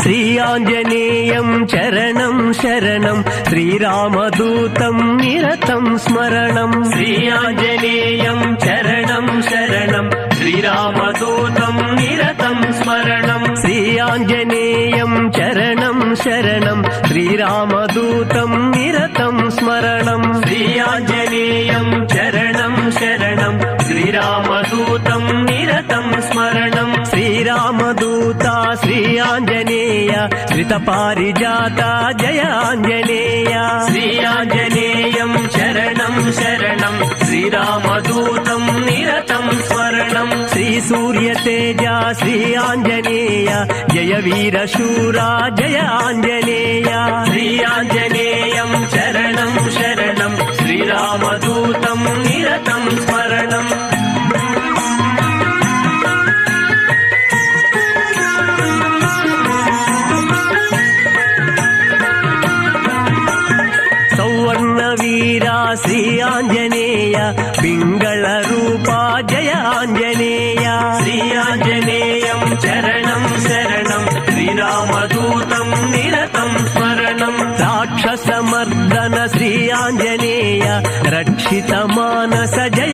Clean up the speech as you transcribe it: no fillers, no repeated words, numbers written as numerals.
శ్రీ ఆంజనేయం చరణం శరణం శ్రీరామదూతం నిరతం స్మరణం శ్రీ ఆంజనేయం చరణం శరణం శ్రీరామదూతం నిరతం స్మరణం శ్రీ ఆంజనేయం చరణం శరణం శ్రీరామదూతం నిరతం స్మరణం శ్రీ ఆంజనేయం చరణం శరణం శ్రీరామదూతం నిరతం స్మరణం శ్రీరామదూత శ్రీ ఆంజనేయ శ్రిత పారిజాత జయ ఆంజనేయ శ్రీ ఆంజనేయం చరణం శరణం శ్రీరామదూతం నిరతం స్మరణం శ్రీ సూర్య తేజ శ్రీ ఆంజనేయ జయ వీర శూరా జయ ఆంజనేయ శ్రీ ఆంజనేయం చరణం శరణం శ్రీరామదూతం నిరతం స్మరణం సౌవర్ణ వీరా శ్రీ ఆంజనేయ పింగళ రూపా జయ ఆంజనేయ శ్రీ ఆంజనేయం చరణం శరణం శ్రీరామదూతం నిరతం స్మరణం రాక్షసమర్దన శ్రీ ఆంజనేయ రక్షిత మానస జయ